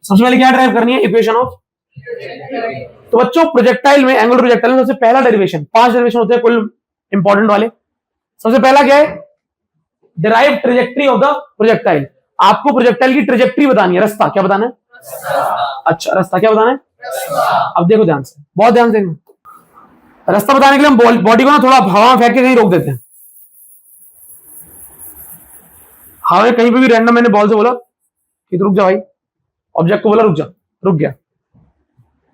सबसे पहले क्या ड्राइव करनी है? Equation of. तो बच्चों प्रोजेक्टाइल में, एंगुलर प्रोजेक्टाइल में सबसे पहला डेरिवेशन, 5 डेरिवेशन होते हैं कुल इंपॉर्टेंट वाले। सबसे पहला क्या है? Derive trajectory of the projectile. आपको प्रोजेक्टाइल की ट्रेजेक्ट्री बतानी है, रास्ता। क्या बताना है? अच्छा, रास्ता क्या बताना है? अब देखो ध्यान से, बहुत ध्यान से। रास्ता बताने के लिए हम बॉडी को ना थोड़ा हवा में फेंक के कहीं रोक देते हैं। हवा में कहीं पे भी रैंडम मैंने बॉल से बोला कि रुक जा भाई, ऑब्जेक्ट को बोला रुक जा, रुक गया,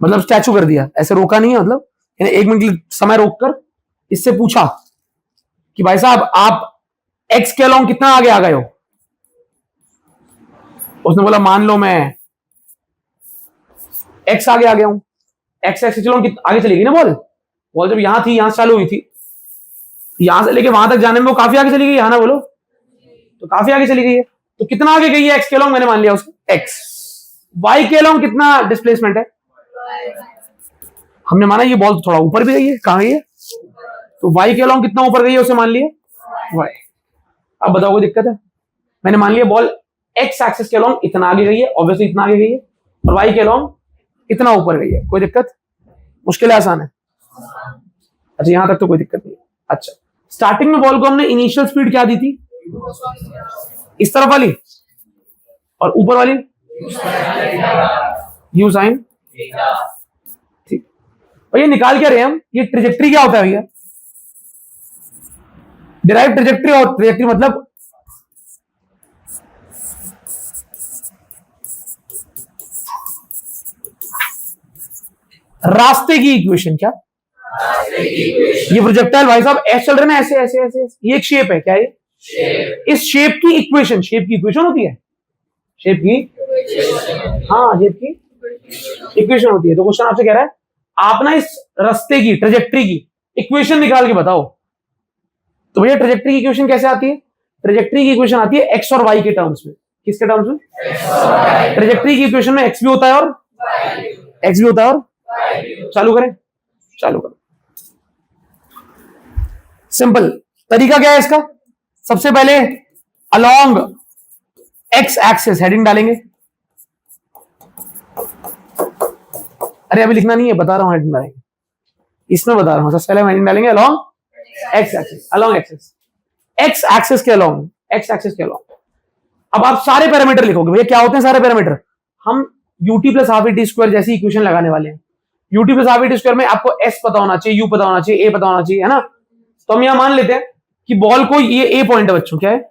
मतलब स्टैचू कर दिया। ऐसे रोका नहीं है, मतलब 1 मिनट समय रोककर इससे पूछा कि भाई साहब आप एक्स के अलोंग कितना आगे आ गए हो? उसने बोला मान लो मैं एक्स आगे आ गया हूं। एक्स एक्स चलो आगे चली गई ना बॉल जब यहां थी, यहां से चालू हुई थी, यहां से लेके वहां तक जाने में वो काफी आगे चली गई है ना, बोलो तो काफी आगे चली गई है। तो कितना आगे गई है एक्स के अलोंग? मैंने मान लिया उसको एक्स। वाई के अलोंग कितना डिस्प्लेसमेंट है? हमने माना ये बॉल तो थोड़ा ऊपर भी गई है, कहां गई है? तो वाई के अलोंग कितना ऊपर गई है उसे मान लिए वाई। अब बताओ कोई दिक्कत है? मैंने मान लिया बॉल एक्स एक्सिस के अलोंग इतना आगे गई है, ऑब्वियसली इतना आगे गई है, और वाई के अलोंग इतना ऊपर गई है। कोई दिक्कत? मुश्किल है आसान है? अच्छा यहां तक तो कोई दिक्कत नहीं है। अच्छा, स्टार्टिंग में बॉल को हमने इनिशियल स्पीड क्या दी थी? इस तरफ वाली, और ऊपर वाली यू साइन। ठीक, और ये निकाल क्या रहे हम? ये ट्रेजेक्ट्री क्या होता है भैया? डिराइव ट्रेजेक्ट्री, और ट्रेजेक्ट्री मतलब रास्ते की इक्वेशन। क्या? ये प्रोजेक्टाइल भाई साहब ऐसे चल रहे ना, ऐसे ऐसे ऐसे, ये एक शेप है। क्या है? इस शेप की इक्वेशन, शेप की इक्वेशन होती है, शेप की, हाँ शेप की इक्वेशन होती है। तो क्वेश्चन आपसे कह रहा है आप ना इस रास्ते की, ट्रेजेक्ट्री की इक्वेशन निकाल के बताओ। तो भैया ट्रेजेक्ट्री की इक्वेशन कैसे आती है? ट्रेजेक्ट्री की इक्वेशन आती है एक्स और वाई के टर्म्स में। किसके टर्म्स में? ट्रेजेक्ट्री की इक्वेशन में एक्स भी होता है और एक्स भी होता है, और चालू करें, चालू करें। सिंपल तरीका क्या है इसका? सबसे पहले अलोंग एक्स एक्सिस हेडिंग डालेंगे। अरे अभी लिखना नहीं है, बता रहा हूं हेडिंग डालेंगे, इसमें बता रहा हूं। सबसे पहले हेडिंग डालेंगे along X axis, along axis, x axis के अलोंग, एक्स एक्सिस के अलोंग। अब आप सारे पैरामीटर लिखोगे। भैया क्या होते हैं सारे पैरामीटर? हम UT plus half T square जैसी इक्वेशन लगाने वाले हैं। UT plus half T square में आपको एस पता होना चाहिए, यू पता होना चाहिए, ए पता होना चाहिए, है ना? तो हम यहां मान लेते हैं कि बॉल को ये ए पॉइंट है बच्चों, क्या है,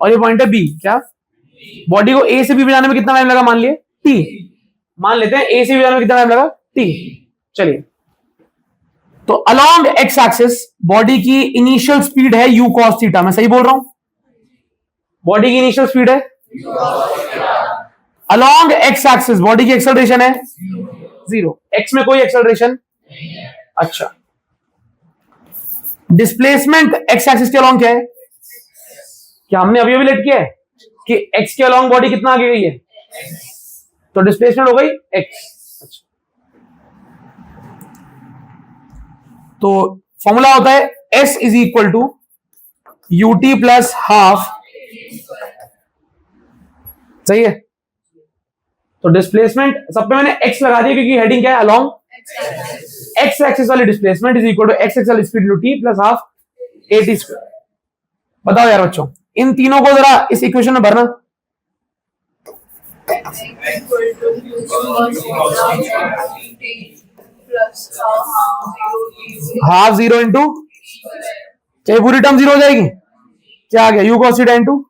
और ये पॉइंट है बी। क्या? बॉडी को ए से बी जाने में कितना टाइम लगा? मान लिए टी। मान लेते हैं ए से बी जाने में कितना टाइम लगा? टी। चलिए, तो अलोंग एक्स एक्सिस बॉडी की इनिशियल स्पीड है यू कॉस थीटा। मैं सही बोल रहा हूं? बॉडी की इनिशियल स्पीड है। अलोंग एक्स एक्सिस बॉडी की एक्सेलरेशन है 0। एक्स में कोई एक्सेलरेशन। अच्छा, डिस्प्लेसमेंट एक्स एक्सिस के अलोंग क्या है? क्या हमने अभी अभी लेट किया है कि एक्स के अलोंग बॉडी कितना आगे गई है? तो डिस्प्लेसमेंट हो गई एक्स। अच्छा, तो फॉर्मूला होता है S is equal to UT plus half. सही है? तो डिस्प्लेसमेंट सब पे मैंने एक्स लगा दिया क्योंकि हेडिंग क्या है? अलोंग एक्स एक्सिस वाली displacement is equal to X X वाली speed T plus half A T square. बताओ यार बच्चों, इन तीनों को जरा इस इक्वेशन में भरना। हाफ 0 इंटू, चाहे पूरी टर्म 0 हो जाएगी। क्या आ गया? यू कॉस थीटा इंटू,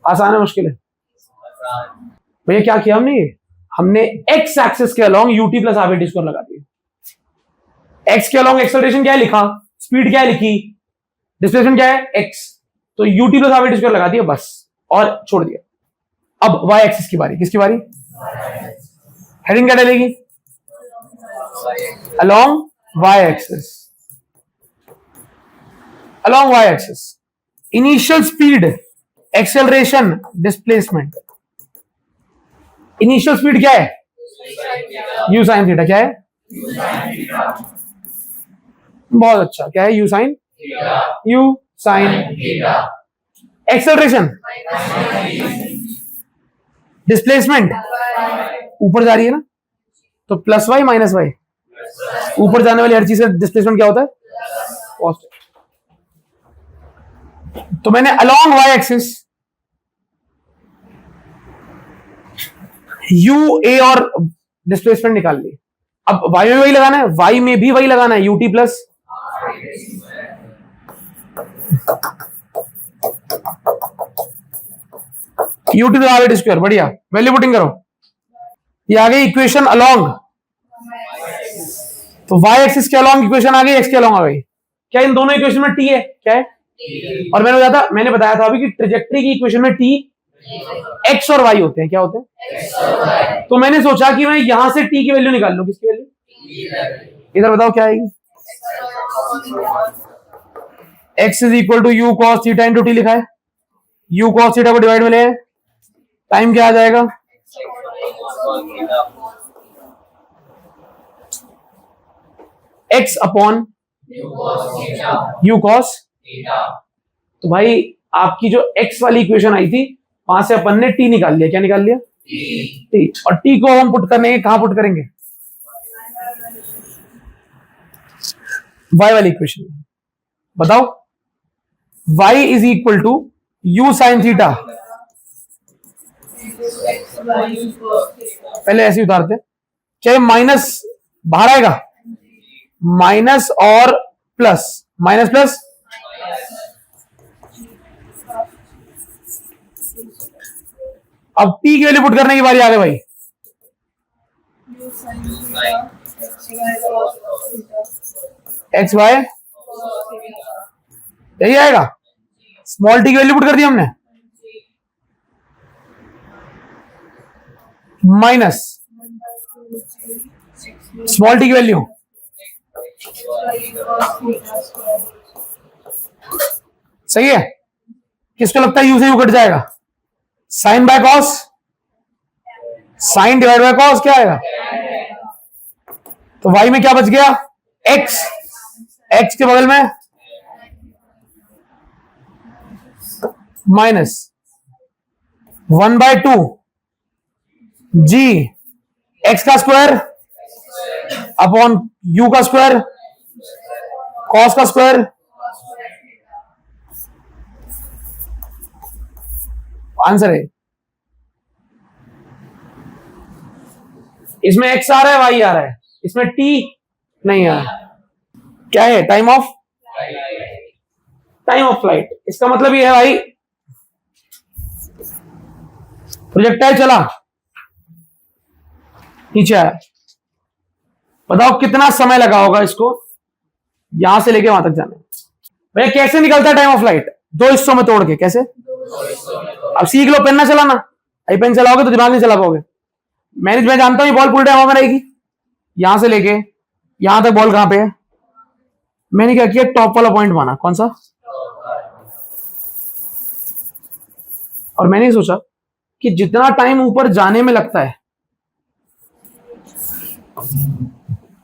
आसान है मुश्किल है? भैया क्या किया हमने? हमने एक्स एक्सिस के along UT plus half A T square लगा दिया। एक्स के अलोंग एक्सेलरेशन क्या है लिखा, स्पीड क्या है लिखी, डिस्प्लेसमेंट क्या है एक्स, तो UT plus half A T square लगा दिया बस, और छोड़ दिया। अब वाई एक्सिस की बारी। किसकी बारी? हेडिंग क्या डलेगी? Along Y axis, along Y axis initial speed, acceleration, displacement. Initial speed क्या है? यू साइन थीटा क्या है? बहुत अच्छा, क्या है? यू साइन एक्सेलरेशन, डिस्प्लेसमेंट ऊपर जा रही है ना, तो प्लस वाई माइनस वाई, ऊपर जाने वाली हर चीज का डिस्प्लेसमेंट क्या होता है? पॉजिटिव। तो मैंने along Y axis U A और डिस्प्लेसमेंट निकाल ली। अब वाई में वही लगाना है, वाई में भी वही लगाना है, यूटी प्लस यूटी तो आर स्क्वायर। बढ़िया, वैल्यू पुटिंग करो। ये आ गई इक्वेशन अलोंग, तो वाई एक्सिस के अलोंग इक्वेशन आ गई, एक्स के अलोंग आ गई। क्या इन दोनों इक्वेशन में टी है? क्या है? और मैंने बताया था अभी कि ट्रेजेक्टरी की इक्वेशन में टी एक्स और वाई होते हैं। क्या होते हैं? तो मैंने सोचा कि मैं यहां से टी की वैल्यू निकाल लूं। किसकी वैल्यू? इधर बताओ क्या आएगी? X is equal to U cos theta into T लिखा है, यू कॉस थीटा को डिवाइड में ले, टाइम क्या आ जाएगा? X upon U cos. तो भाई आपकी जो एक्स वाली इक्वेशन आई थी वहां से अपन ने टी निकाल लिया। क्या निकाल लिया? टी। और टी को हम पुट करने कहां पुट करेंगे? वाई वाली इक्वेशन में। बताओ, Y is equal to U sine theta, पहले ऐसे उतारते, चाहे माइनस बाहर आएगा, माइनस और प्लस, माइनस प्लस, अब टी की वैल्यू पुट करने की बारी आ गई भाई। एक्स वाई यही आएगा, स्मॉल टी की वैल्यू पुट कर दी हमने, माइनस स्मॉल टी की वैल्यू सही है। किसको लगता है यू से यू कट जाएगा? Sine by cos, sine divide by cos क्या आएगा? तो वाई में क्या बच गया? एक्स, एक्स के बगल में माइनस 1/2 जी एक्स का स्क्वायर अपॉन यू का स्क्वायर कॉस का स्क्वायर। आंसर है इसमें एक्स आ रहा है, वाई आ रहा है, इसमें टी नहीं आ रहा। क्या है? Time of flight. इसका मतलब ये है भाई, प्रोजेक्टाइल चला नीचे आया, बताओ कितना समय लगा होगा इसको यहां से लेके वहां तक जाने में। भैया कैसे निकलता है टाइम ऑफ फ्लाइट? दो हिस्सों में तोड़ के। कैसे? अब सीख लो, पेन ना चलाना, आई पेन चलाओगे तो दिमाग नहीं चला पाओगे। मैं जानता हूं बॉल पूरे टाइम में रहेगी, यहां से लेके यहां तक बॉल कहां पे है। मैंने क्या किया? टॉप वाला पॉइंट माना। कौन सा? और मैंने सोचा कि जितना टाइम ऊपर जाने में लगता है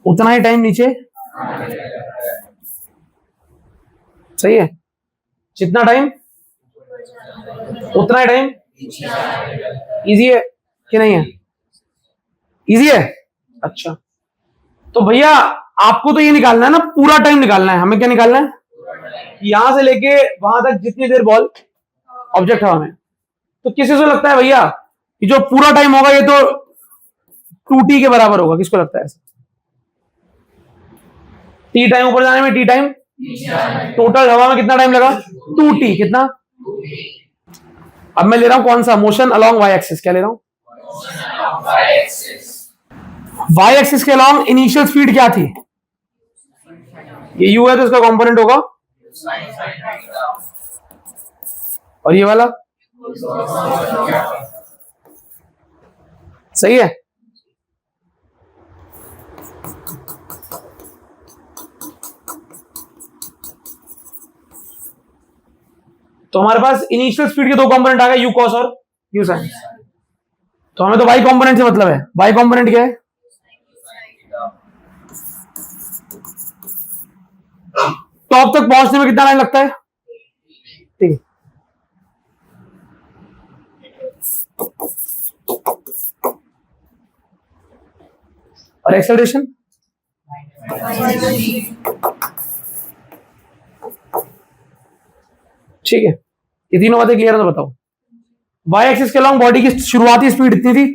उतना ही टाइम नीचे। सही है, जितना टाइम उतना ही टाइम। इजी है कि नहीं है? इजी है। अच्छा, तो भैया आपको तो ये निकालना है ना, पूरा टाइम निकालना है। हमें क्या निकालना है? यहां से लेके वहां तक जितनी देर बॉल ऑब्जेक्ट हवा में। तो किसी से लगता है भैया कि जो पूरा टाइम होगा ये तो 2t के बराबर होगा? किसको लगता है ऐसा? टी टाइम ऊपर जाने में, टी टाइम टोटल हवा में कितना टाइम लगा? 2t। कितना? अब मैं ले रहा हूं कौन सा? Motion along Y axis. क्या ले रहा हूं? वाई एक्सिस के अलोंग इनिशियल स्पीड क्या थी? ये u है तो इसका कंपोनेंट होगा, और ये वाला सही है। तो हमारे पास इनिशियल स्पीड के दो कंपोनेंट आ गए, यू कॉस और यू साइन। तो हमें तो वाई कॉम्पोनेंट से मतलब है। वाई कॉम्पोनेंट क्या है? टॉप तक पहुंचने में कितना टाइम लगता है? ठीक है। और एक्सेलरेशन? ठीक है, ये तीनों बातें क्लियर है तो बताओ। वाई एक्सिस के अलॉन्ग बॉडी की शुरुआती स्पीड इतनी थी,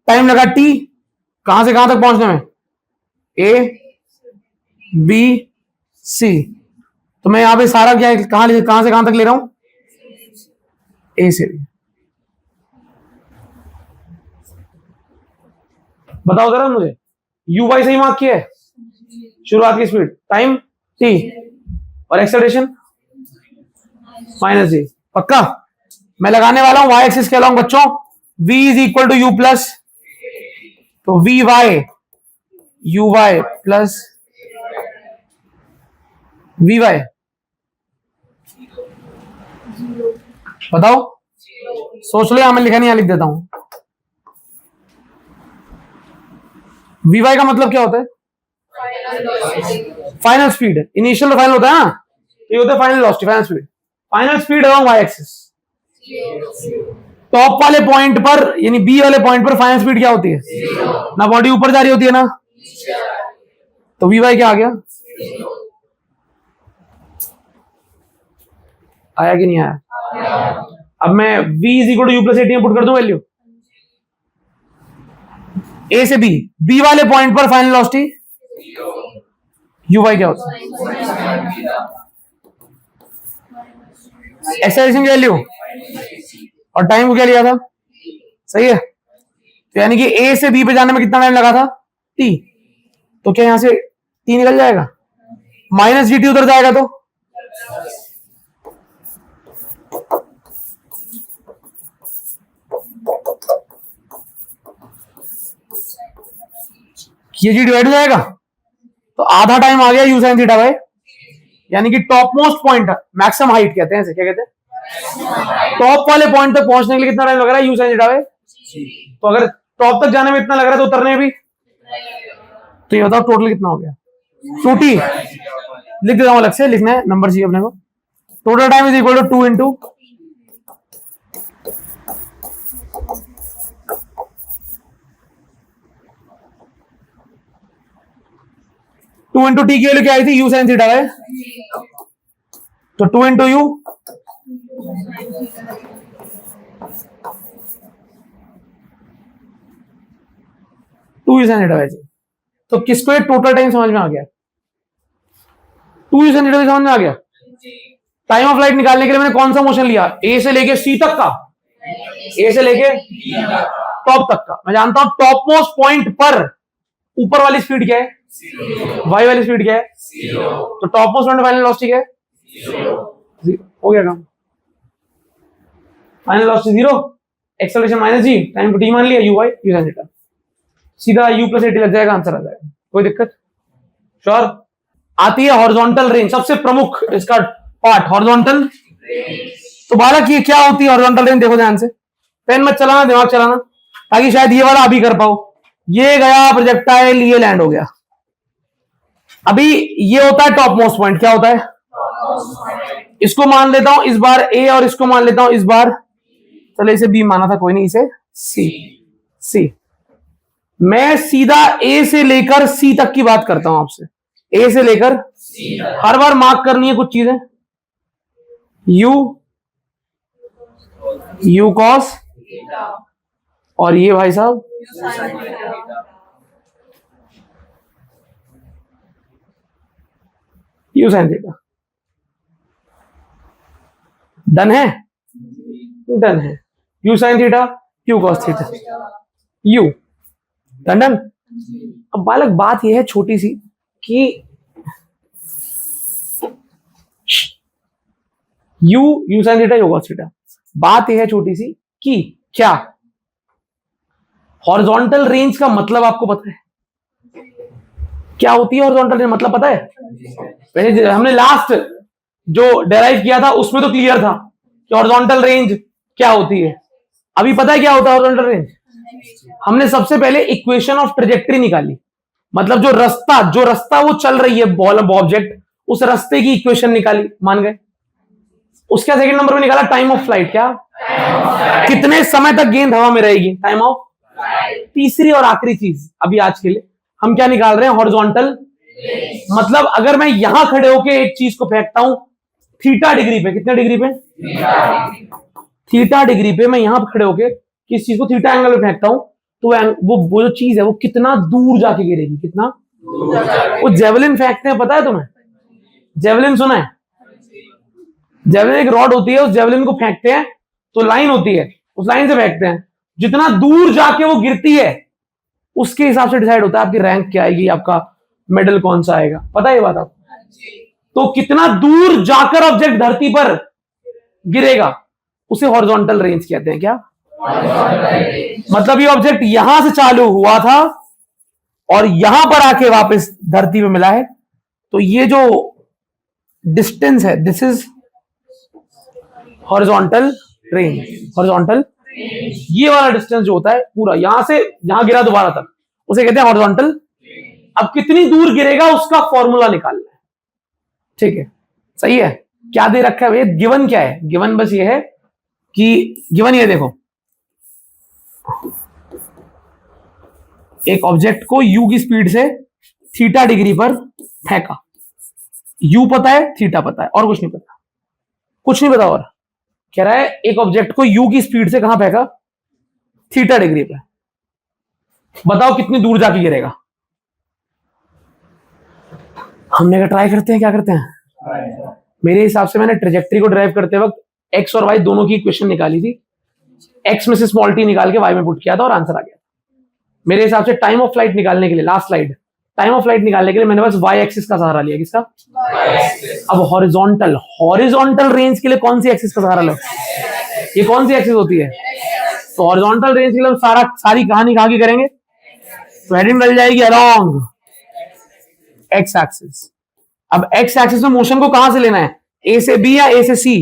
टाइम लगा टी, कहां से कहां तक पहुंचने में? A B C. तो मैं यहां पे सारा क्या कहां से कहां तक ले रहा हूं? ए से बी। बताओ जरा मुझे, यू वाई सही मार्क किया है, शुरुआत की स्पीड, टाइम टी, और एक्सेलरेशन माइनस जी। पक्का? मैं लगाने वाला हूं वाई एक्सिस के अलॉन्ग बच्चों, v is equal to U plus, तो V Y U Y plus V Y. बताओ, सोच लो, यहां मैं लिखा नहीं, यहां लिख देता हूं। वी वाई का मतलब क्या होता है? Final speed. इनिशियल तो फाइनल होता है ना, ये होता है final velocity, final speed. Final speed along Y axis, top वाले पॉइंट पर यानी बी वाले पॉइंट पर फाइनल स्पीड क्या होती है? ना बॉडी ऊपर जा रही होती है ना, तो वी वाई क्या आ गया? आया कि नहीं आया? अब मैं v is equal to U plus AT में पुट कर दूं वैल्यू, ए से बी, बी वाले पॉइंट पर फाइनल वेलोसिटी यू वाई क्या होता है? एक्सेलरेशन की वैल्यू और टाइम को क्या लिया था? सही है, तो यानी कि ए से बी पे जाने में कितना टाइम लगा था? टी। तो क्या यहां से टी निकल जाएगा, माइनस जी टी उधर जाएगा, तो ये जी डिवाइड हो जाएगा, तो आधा टाइम आ गया यू साइन थीटा बाय, यानी कि top most point, maximum height कहते हैं, क्या कहते हैं? टॉप वाले पॉइंट तक पहुंचने के लिए कितना टाइम लग रहा है? You sine theta by. तो अगर टॉप तक जाने में इतना लग रहा है तो उतरने में भी, तो ये बताओ टोटल कितना हो गया? 2t लिख देता हूं, अलग से लिखना है, नंबर चाहिए अपने को। Total time is equal to 2 into 2 into T की वैल्यू क्या आई थी? यू साइन थीटा है, तो 2 into U, two U sine theta है। तो किसको ये टोटल टाइम समझ में आ गया? 2 यू साइन थीटा समझ में आ गया। टाइम ऑफ लाइट निकालने के लिए मैंने कौन सा मोशन लिया? ए से लेके सी तक का, ए से लेके टॉप तक का। मैं जानता हूं टॉप मोस्ट पॉइंट पर ऊपर वाली स्पीड क्या है? वाई वाली स्पीड क्या है? तो top most point final velocity क्या है? हो गया काम। फाइनल वेलोसिटी 0, एक्सेलरेशन माइनस जी, टाइम को टी मान लिया, you why you sine theta, सीधा यू प्लस एटी लग जाएगा, आंसर आ जाएगा। कोई दिक्कत? श्योर? आती है हॉरिजॉन्टल रेंज, सबसे प्रमुख इसका पार्ट हॉरिजॉन्टल। तो बालक ये क्या होती है हॉरिजॉन्टल रेंज? देखो ध्यान से, पेन मत चलाना, दिमाग चलाना, ताकि शायद ये वाला अभी कर पाओ। ये गया प्रोजेक्टाइल, ये लैंड हो गया। अभी ये होता है टॉप मोस्ट पॉइंट, क्या होता है? इसको मान लेता हूं इस बार ए, और इसको मान लेता हूं इस बार, चलो इसे बी माना था, कोई नहीं, इसे सी। सी, मैं सीधा ए से लेकर सी तक की बात करता हूं आपसे, ए से लेकर हर बार मार्क करनी है कुछ चीजें। यू, यू कॉस, और ये भाई साहब यू साइन थीटा। डन है? डन है। You sine theta, U cos theta, you done done. अब बालक बात यह है छोटी सी कि you sine theta, U cos theta, बात यह है छोटी सी कि क्या हॉरिजॉन्टल रेंज का मतलब आपको पता है? क्या होती है हॉरिजॉन्टल रेंज? मतलब पता है? वैसे हमने लास्ट जो डेराइव किया था उसमें तो क्लियर था कि हॉरिजॉन्टल रेंज क्या होती है। अभी पता है क्या होता है हॉरिजॉन्टल रेंज? हमने सबसे पहले इक्वेशन ऑफ ट्रेजेक्टरी निकाली, मतलब जो रास्ता वो चल रही है बॉल ऑब्जेक्ट, उस रास्ते की इक्वेशन निकाली, मान गए। उसका सेकंड नंबर में निकाला टाइम ऑफ फ्लाइट, क्या कितने समय तक गेंद हवा में रहेगी, टाइम ऑफ। तीसरी और आखिरी चीज अभी आज के लिए हम क्या निकाल रहे हैं, हॉरिजॉन्टल, मतलब अगर मैं यहां खड़े होके एक चीज को फेंकता हूं थीटा डिग्री पे, कितने डिग्री पे, थीटा डिग्री पे मैं यहां खड़े होके किस चीज को थीटा एंगल में फेंकता हूं, तो वो जो चीज है वो कितना दूर जाके गिरेगी, कितना। वो जेवलिन फेंकते हैं, पता है तुम्हें, जेवलिन सुना है, जेवलिन एक रॉड होती है, उस जेवलिन को फेंकते हैं तो लाइन होती है, उस लाइन से फेंकते हैं, जितना दूर जाके वो गिरती है उसके हिसाब से डिसाइड होता है आपकी रैंक क्या आएगी, आपका मेडल कौन सा आएगा, पता है ये बात आपको। तो कितना दूर जाकर ऑब्जेक्ट धरती पर गिरेगा उसे हॉरिजॉन्टल रेंज कहते हैं, क्या मतलब ये ऑब्जेक्ट यहां से चालू हुआ था और यहां पर आके वापस धरती पे मिला है, तो ये जो डिस्टेंस है this is horizontal range, horizontal, ये वाला डिस्टेंस जो होता है पूरा यहां से यहां गिरा दोबारा तक, उसे कहते हैं हॉरिजॉन्टल। अब कितनी दूर गिरेगा उसका फॉर्मूला निकालना है, ठीक है, सही है। क्या दे रखा है भैया, गिवन क्या है, गिवन बस ये है कि गिवन ये देखो, एक ऑब्जेक्ट को u की स्पीड से थीटा डिग्री पर फेंका, u पता है, थीटा पता है, और कुछ नहीं पता, कुछ नहीं पता। और कह रहा है एक ऑब्जेक्ट को u की स्पीड से कहां फेंका, थीटा डिग्री पे, बताओ कितनी दूर जाके गिरेगा। हमने कहा ट्राई करते हैं, क्या करते हैं, मेरे हिसाब से मैंने ट्रेजेक्टरी को ड्राइव करते वक्त x और y दोनों की इक्वेशन निकाली थी, x में से स्मॉल t निकाल के y में पुट किया था और आंसर आ गया। मेरे हिसाब से टाइम ऑफ फ्लाइट निकालने के लिए, last slide, time of flight निकालने के लिए मैंने बस y एक्सिस का सहारा लिया, किसका, अब हॉरिजॉन्टल, हॉरिजॉन्टल रेंज के लिए कौन सी एक्सिस का सहारा लो, ये कौन सी एक्सिस होती है, तो हॉरिजॉन्टल रेंज के लिए सारी कहानी कहां की करेंगे, तो हेडिंग डल जाएगी अलोंग एक्स एक्सिस। अब एक्स एक्सिस में मोशन को कहां से लेना है, ए से बी या ए से सी,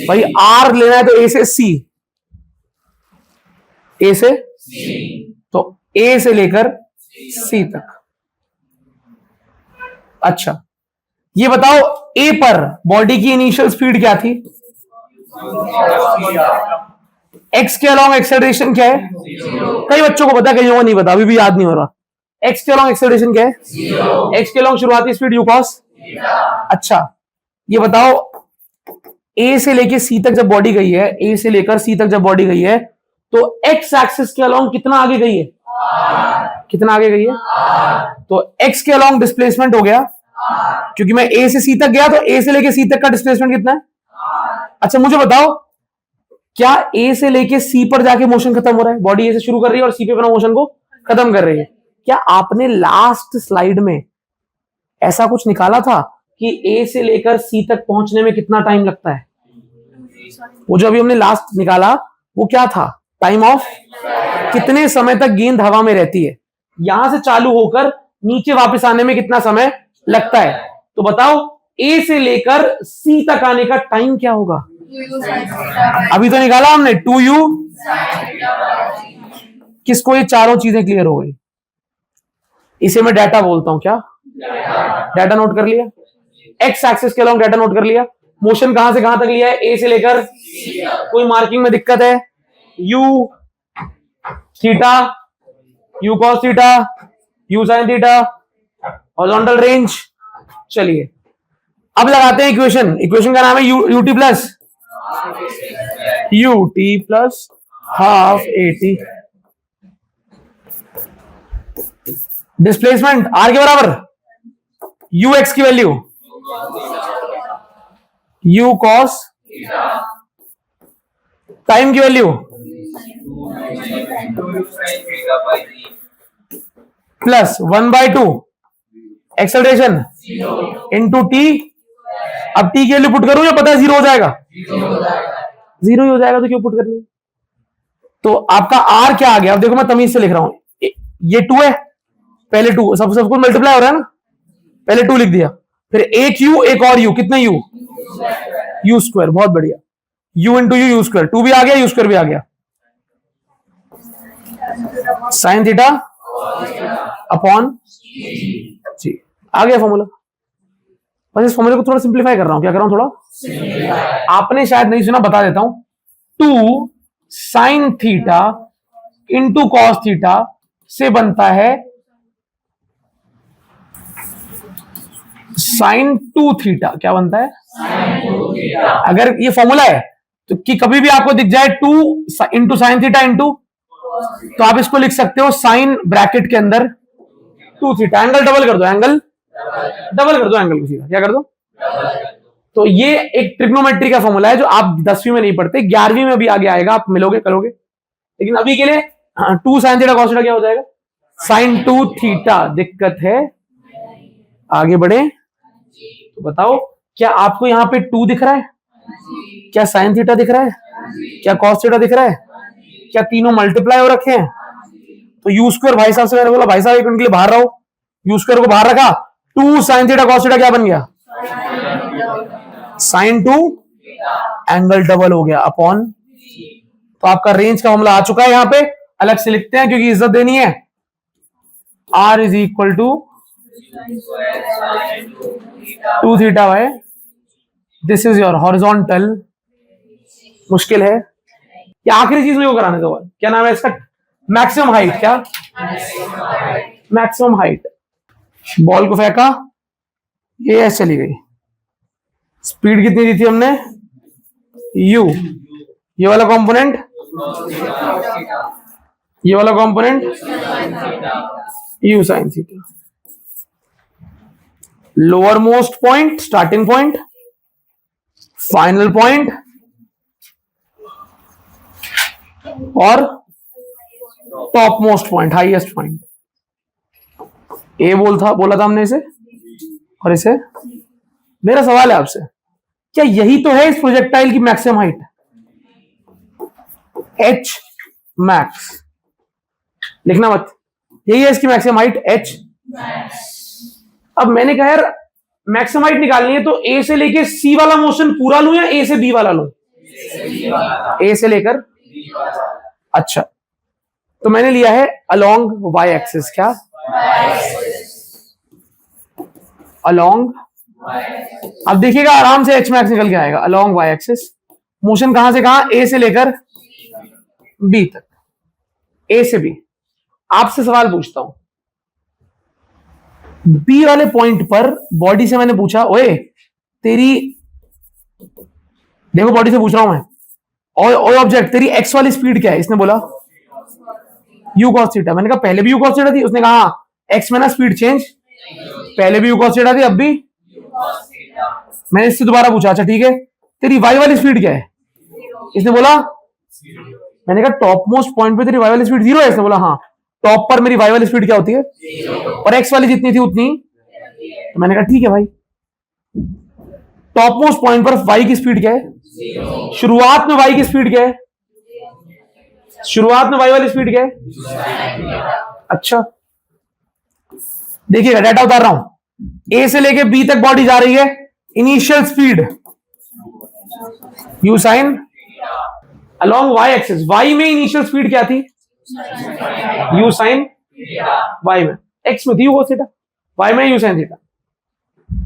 भाई आर लेना है तो ए से सी, ए से तो ए से लेकर सी तक। अच्छा ये बताओ ए पर बॉडी की इनिशियल स्पीड क्या थी, एक्स के अलोंग एक्सेलरेशन क्या है, कई बच्चों को पता है, कईयों को नहीं पता, अभी भी याद नहीं हो रहा। एक्स के अलोंग एक्सेलरेशन क्या है, एक्स के अलोंग शुरुआती स्पीड यू कॉस। अच्छा ये बताओ ए से लेकर सी तक जब बॉडी गई है, ए से लेकर सी तक जब बॉडी गई है तो एक्स एक्सिस के अलोंग कितना आगे गई है, कितना आगे गई है, तो एक्स के अलोंग डिस्प्लेसमेंट हो गया, क्योंकि मैं ए से सी तक गया तो ए से लेकर सी तक का डिस्प्लेसमेंट कितना है। अच्छा मुझे बताओ क्या ए से लेके सी पर जाके मोशन खत्म हो रहा है, बॉडी ए से शुरू कर रही है और सी पे अपना मोशन को खत्म कर रही है, क्या आपने लास्ट स्लाइड में ऐसा कुछ निकाला था कि ए से लेकर सी तक पहुंचने में कितना टाइम लगता है, वो जो अभी हमने लास्ट निकाला वो क्या था, टाइम ऑफ, कितने समय तक गेंद हवा में रहती है, यहां से चालू होकर नीचे वापस आने में कितना समय लगता है, तो बताओ ए से लेकर सी तक आने का टाइम क्या होगा, अभी तो निकाला हमने 2u, किसको ये चारों चीजें क्लियर हो गई, इसे मैं डाटा बोलता हूं, क्या डाटा नोट कर लिया, एक्स एक्सिस के अलोंग डाटा नोट कर लिया, मोशन कहां से कहां तक लिया है, ए से लेकर, कोई मार्किंग में दिक्कत है, U theta, U cos theta, U sine theta, horizontal range. चलिए अब लगाते हैं इक्वेशन, इक्वेशन का नाम है U T plus half A T, displacement R के बराबर यू एक्स की वैल्यू यू कॉस, टाइम की value plus 1/2 acceleration into T. अब टी की वैल्यू पुट करूं या पता है जीरो हो जाएगा, जीरो ही हो जाएगा, तो क्यों पुट करनी, तो आपका आर क्या आ गया, अब देखो मैं तमीज से लिख रहा हूं, ये 2 है, पहले 2 सब कुछ मल्टीप्लाई हो रहा है ना, पहले 2 लिख दिया, फिर एक यू एक और यू, कितने यू, यू स्क्वायर, बहुत बढ़िया, यू इंटू यू स्क्वायर, 2 भी आ गया, यू स्क्वायर भी आ गया, साइन थीटा अपॉन जी। आ गया फॉर्मूला। बस इस फॉर्मूले को थोड़ा सिंप्लीफाई कर रहा हूं। क्या कर रहा हूं? थोड़ा आपने शायद नहीं सुना, बता देता हूं। 2 sine theta into cos theta से बनता है साइन 2 थीटा। क्या बनता है? अगर ये फॉर्मूला है तो कि कभी भी आपको दिख जाए 2 इंटू साइन थीटा इंटू, तो आप इसको लिख सकते हो साइन ब्रैकेट के अंदर 2 थीटा। एंगल डबल कर दो, एंगल डबल कर दो, एंगल को सीधा क्या कर दो। तो ये एक ट्रिग्नोमेट्री का फॉर्मूला है जो आप 10वीं में नहीं पढ़ते, 11वीं में भी आगे आएगा, आप मिलोगे करोगे। लेकिन अभी के लिए 2 साइन थीटा कॉस थीटा क्या हो जाएगा? Sine 2 theta. दिक्कत है? आगे बढ़े तो बताओ, क्या आपको यहां पे 2 दिख रहा है? क्या साइन थीटा दिख रहा है? क्या कॉस थीटा दिख रहा है? क्या तीनों मल्टीप्लाई हो रखे हैं? तो यू स्क्वायर, भाई साहब से मैंने बोला भाई साहब एक मिनट के लिए बाहर रहो, यू स्क्वायर को बाहर रखा, 2 साइन थीटा कॉस थीटा क्या बन गया? साइन 2 एंगल डबल हो गया अपॉन। तो आपका रेंज का मामला आ चुका है। यहां पे अलग से लिखते हैं क्योंकि इज्जत देनी है। R is equal to 2 theta by, this is your horizontal. मुश्किल है क्या? आखिरी चीज में वो कराने दो, क्या नाम है इसका? Maximum height. क्या? Maximum height. बॉल को फेंका, ये ऐसे चली गई। स्पीड कितनी दी थी हमने? u। ये वाला कंपोनेंट, ये वाला component u sine theta. Lower most point, starting point, final point और top most point, highest point. A बोला था हमने इसे और इसे। मेरा सवाल है आपसे, क्या यही तो है इस प्रोजेक्टाइल की मैक्सिमम हाइट? h मैक्स लिखना मत, यही है इसकी मैक्सिमम हाइट h। अब मैंने कहा यार मैक्सिमम हाइट निकालनी है तो a से लेके c वाला मोशन पूरा लूं या a से b वाला लूं? a से लेकर। अच्छा, तो मैंने लिया है अलोंग y एक्सिस। क्या? अलोंग। अब देखिएगा आराम से h मैक्स निकल के आएगा। अलोंग y एक्सिस मोशन कहां से कहां? a से लेकर b तक। a से b। आपसे सवाल पूछता हूं, बी वाले पॉइंट पर बॉडी से मैंने पूछा, ओए तेरी, देखो बॉडी से पूछ रहा हूं मैं, ओए ऑब्जेक्ट तेरी एक्स वाली स्पीड क्या है? इसने बोला यू कॉस थीटा। मैंने कहा पहले भी यू कॉस थीटा थी? उसने कहा एक्स में ना स्पीड चेंज, पहले भी यू कॉस थीटा थी अब भी। मैंने इससे दोबारा पूछा, अच्छा ठीक है तेरी वाई वाली स्पीड क्या है? इसने बोला, मैंने कहा टॉप मोस्ट पॉइंट पे तेरी वाई वाली स्पीड 0 है? इसने बोला हाँ। टॉप पर मेरी वाई वाली स्पीड क्या होती है? और एक्स वाली जितनी थी उतनी। तो मैंने कहा ठीक है भाई, टॉप मोस्ट पॉइंट पर वाई की स्पीड क्या है? शुरुआत में वाई की स्पीड क्या है? शुरुआत में वाई वाली स्पीड क्या है? अच्छा देखिएगा, डाटा उतार रहा हूं। ए से लेके बी तक बॉडी जा रही है, initial speed U sine along Y axis. Y में इनिशियल स्पीड क्या थी? U sine. वाई में, एक्स में थी यू कॉस थीटा, वाई में यू साइन थीटा।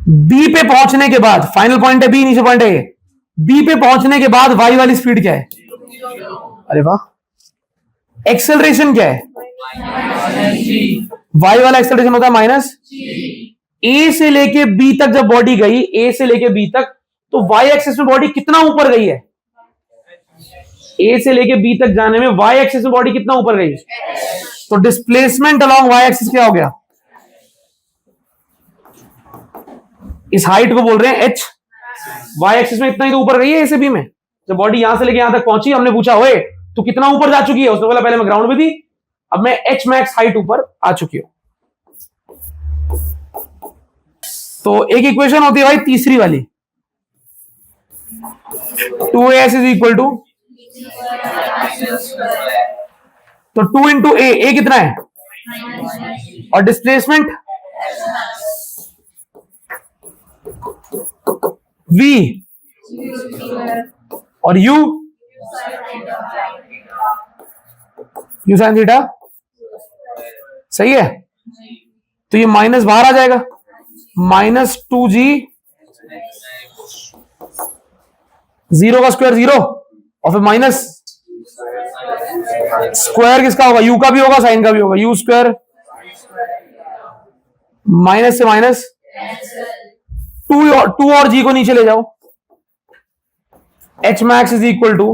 बी पे पहुंचने के बाद, फाइनल पॉइंट है बी, इनिशियल पॉइंट है ए, बी पे पहुंचने के बाद वाई वाली स्पीड क्या है? अरे वाह। एक्सेलरेशन क्या है? वाई वाला एक्सेलरेशन होता है माइनस। ए से लेके बी तक जब बॉडी गई, ए से लेके बी तक, तो वाई एक्सिस में बॉडी कितना ऊपर गई है? ए से लेके बी तक जाने में वाई एक्सिस में बॉडी कितना ऊपर गई? तो डिस्प्लेसमेंट अलोंग वाई एक्सिस क्या हो गया? इस हाइट को बोल रहे हैं h। वाई एक्सिस में इतना ही तो ऊपर गई है ए से बी में। जब बॉडी यहां से लेके यहां तक पहुंची, हमने पूछा ओए तू कितना ऊपर जा चुकी है? उसने बोला पहले मैं ग्राउंड में थी, अब मैं h मैक्स हाइट ऊपर आ चुकी हूं। तो एक इक्वेशन होती है भाई तीसरी वाली, 2as इज इक्वल टू, तो 2 इंटू ए कितना है? और डिस्प्लेसमेंट v और u। यू साइन थीटा सही है। तो ये माइनस बाहर आ जाएगा, -2g, 0 का स्क्वायर 0 और फिर माइनस स्क्वायर किसका होगा, u का भी होगा साइन का भी होगा, u स्क्वायर माइनस से माइनस 2 और g को नीचे ले जाओ, h max is equal to